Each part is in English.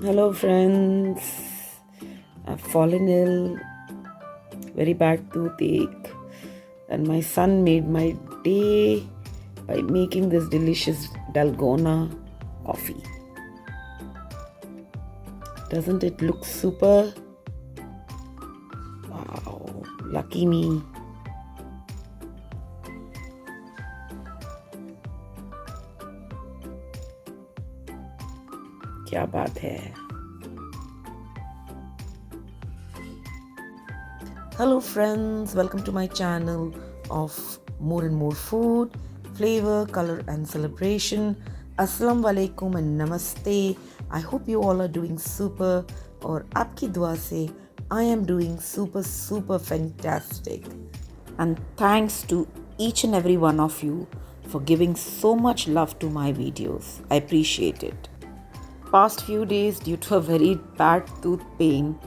Hello, friends. I've fallen ill, very bad toothache, and my son made my day by making this delicious dalgona coffee. Doesn't it look super? Wow, lucky me. क्या बात है. Hello friends, welcome to my channel of more and more food, flavor, color and celebration. Assalamu alaikum and namaste. I hope you all are doing super, और आपकी दुआ से I am doing super fantastic. And thanks to each and every one of you for giving so much love to my videos. I appreciate it. Past few days, due to a very bad tooth pain,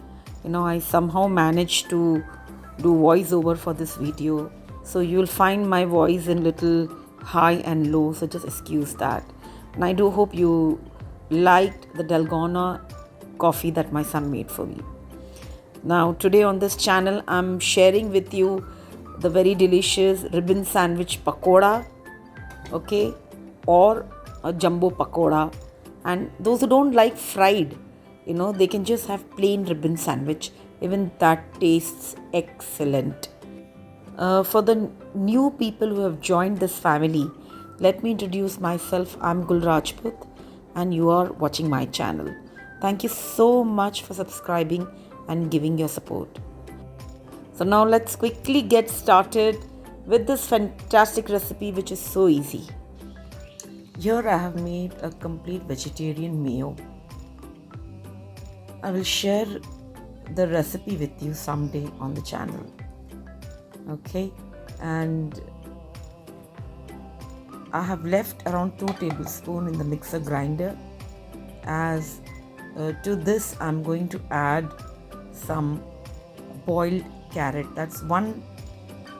I somehow managed to do voiceover for this video. So you'll find my voice in little high and low, so just excuse that. And I do hope you liked the dalgona coffee that my son made for me. Now today on this channel, I'm sharing with you the very delicious ribbon sandwich pakoda, okay, or a jumbo pakoda. And those who don't like fried, they can just have plain ribbon sandwich. Even that tastes excellent. For the new people who have joined this family, let me introduce myself. I'm Gul Rajput and you are watching my channel. Thank you so much for subscribing and giving your support. So now let's quickly get started with this fantastic recipe, which is so easy. Here I have made a complete vegetarian mayo. I will share the recipe with you someday on the channel. Okay, and I have left around 2 tablespoons in the mixer grinder. As to this, I'm going to add some boiled carrot. That's 1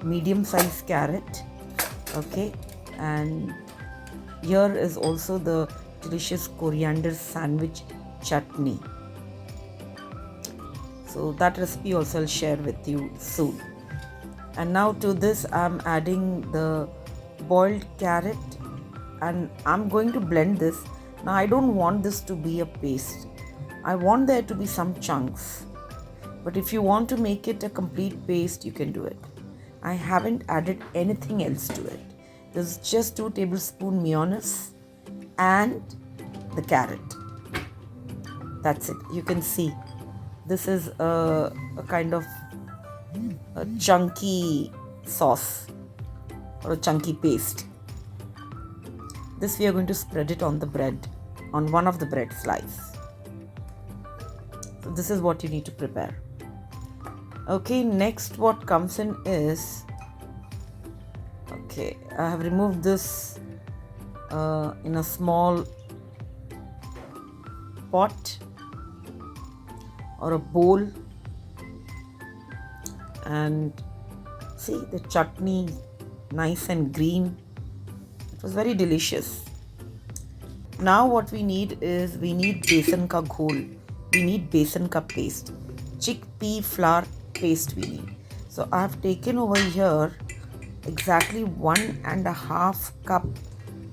medium-sized carrot. Okay, and here is also the delicious coriander sandwich chutney. So that recipe also I'll share with you soon. And now to this I'm adding the boiled carrot and I'm going to blend this. Now I don't want this to be a paste. I want there to be some chunks. But if you want to make it a complete paste, you can do it. I haven't added anything else to it. There's just 2 tablespoons mayonnaise and the carrot. That's it. You can see this is a kind of a chunky sauce or a chunky paste. This we are going to spread it on the bread, on one of the bread slices. So this is what you need to prepare. Okay, next what comes in is, okay, I have removed this in a small pot or a bowl, and see the chutney, nice and green. It was very delicious. Now what we need is, we need besan ka ghol, we need besan ka paste, chickpea flour paste we need. So I have taken over here exactly 1.5 cup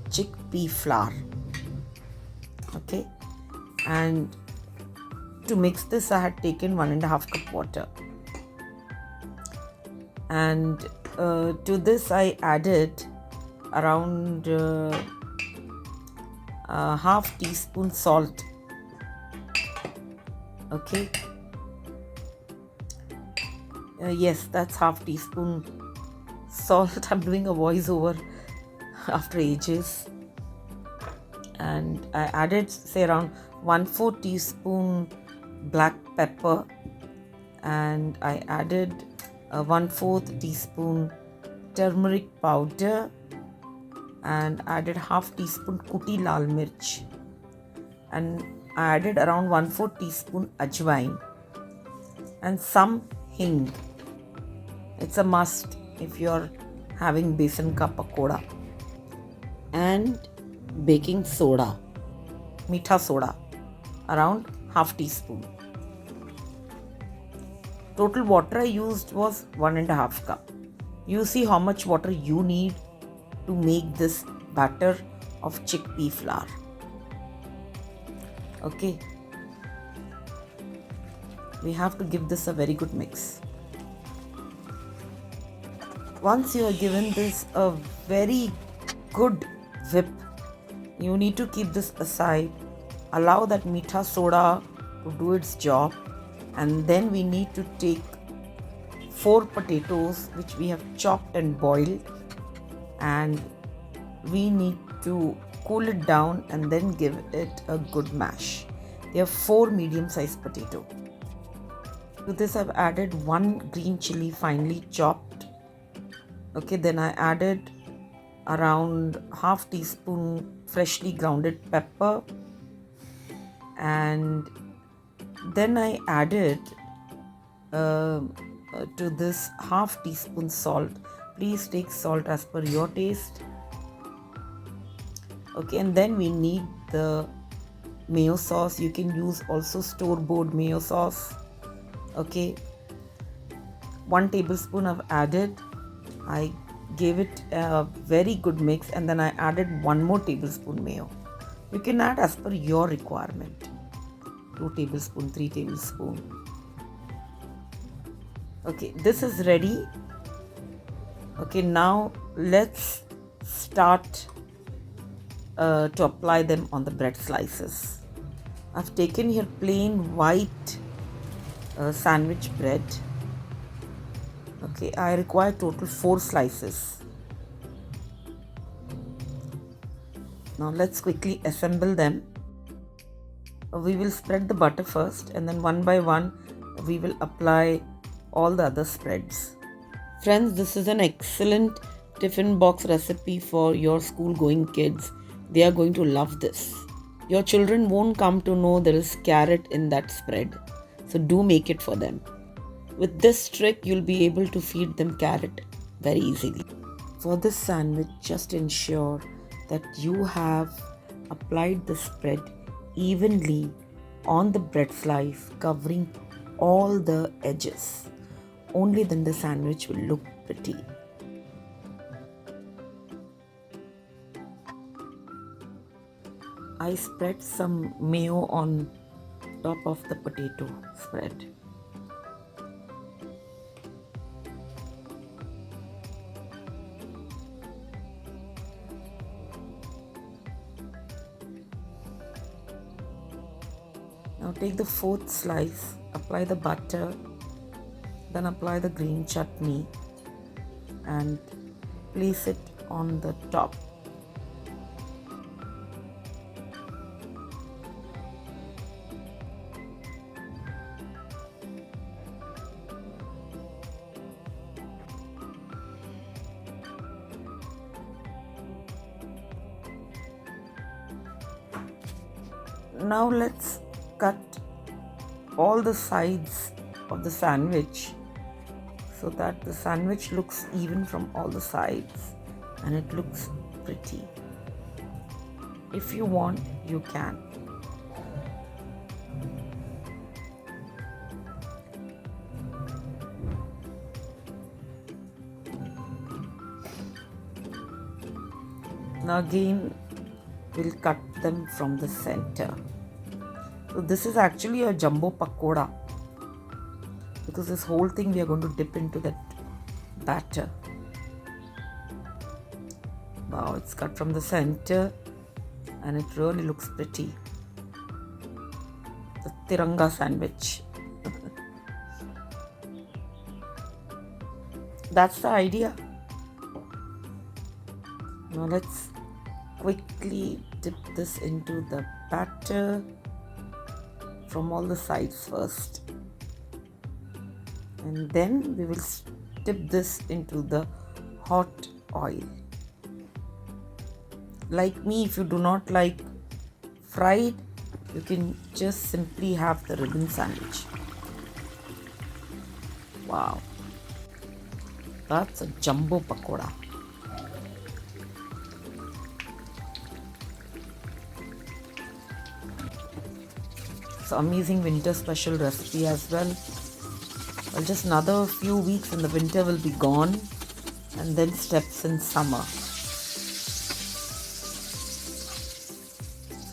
chickpea flour. Okay, and to mix this I had taken 1.5 cup water, and to this I added around half teaspoon salt. Okay, yes, that's half teaspoon salt. I'm doing a voiceover after ages. And I added say around 1/4 teaspoon black pepper, and I added 1/4 teaspoon turmeric powder, and added half teaspoon kutti lal mirch, and I added around 1/4 teaspoon ajwain and some hing. It's a must if you're having besan ka pakoda. And baking soda, meetha soda, around half teaspoon. Total water I used was 1.5 cup. You see how much water you need to make this batter of chickpea flour. Okay. We have to give this a very good mix. Once you are given this a very good whip, you need to keep this aside. Allow that meetha soda to do its job, and then we need to take 4 potatoes which we have chopped and boiled, and we need to cool it down and then give it a good mash. There are 4 medium-sized potatoes. To this I've added 1 green chili finely chopped. Okay, then I added around half teaspoon freshly grounded pepper, and then I added to this half teaspoon salt. Please take salt as per your taste. Okay, and then we need the mayo sauce. You can use also store-bought mayo sauce. Okay, 1 tablespoon I've added. I gave it a very good mix, and then I added 1 more tablespoon mayo. You can add as per your requirement. 2 tablespoons, 3 tablespoons. Okay, this is ready. Okay, now let's start to apply them on the bread slices. I've taken here plain white sandwich bread. Okay, I require total 4 slices. Now let's quickly assemble them. We will spread the butter first, and then one by one we will apply all the other spreads. Friends, this is an excellent tiffin box recipe for your school going kids. They are going to love this. Your children won't come to know there is carrot in that spread, so do make it for them. With this trick, you'll be able to feed them carrot very easily. For this sandwich, just ensure that you have applied the spread evenly on the bread slice, covering all the edges. Only then the sandwich will look pretty. I spread some mayo on top of the potato spread. Now take the 4th slice, apply the butter, then apply the green chutney and place it on the top. Now let's cut all the sides of the sandwich so that the sandwich looks even from all the sides and it looks pretty. If you want, you can. Now again, we'll cut them from the center. So this is actually a jumbo pakoda, because this whole thing we are going to dip into that batter. Wow, it's cut from the center and it really looks pretty. The Tiranga sandwich. That's the idea. Now let's quickly dip this into the batter from all the sides first, and then we will dip this into the hot oil. Like me, if you do not like fried, you can just simply have the ribbon sandwich. Wow, that's a jumbo pakoda. amazing winter special recipe as well. Well, just another few weeks and the winter will be gone, and then steps in summer.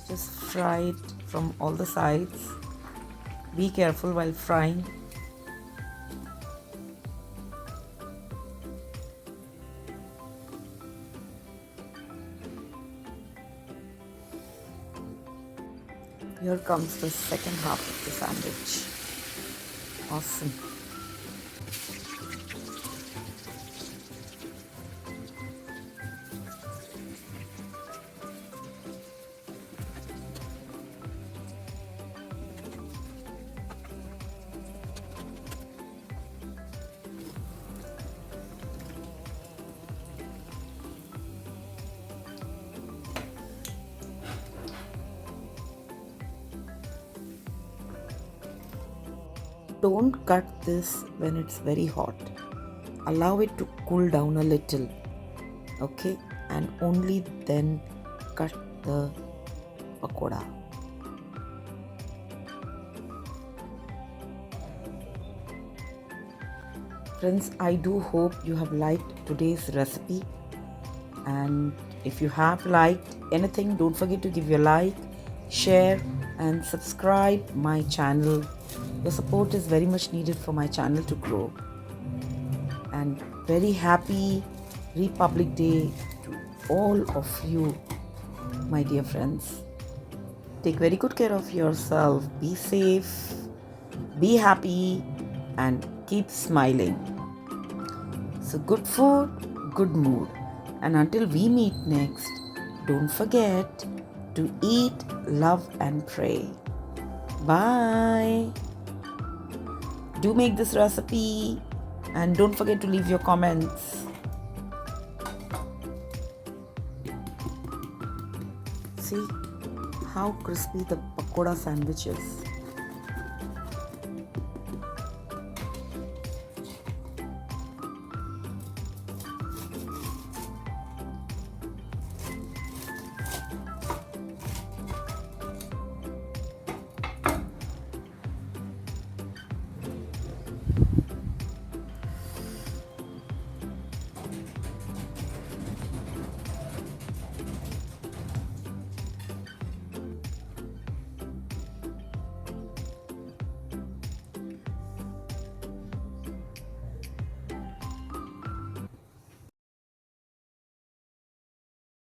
Just fry it from all the sides. Be careful while frying. Here comes the second half of the sandwich. Awesome. Don't cut this when it's very hot. Allow it to cool down a little, okay? And only then cut the pakoda. Friends, I do hope you have liked today's recipe, and if you have liked anything, don't forget to give your like, share and subscribe my channel. Your support is very much needed for my channel to grow. And very happy Republic Day to all of you, my dear friends. Take very good care of yourself. Be safe, be happy and keep smiling. So good food, good mood. And until we meet next, don't forget to eat, love and pray. Bye. Do make this recipe and don't forget to leave your comments. See how crispy the pakoda sandwich is.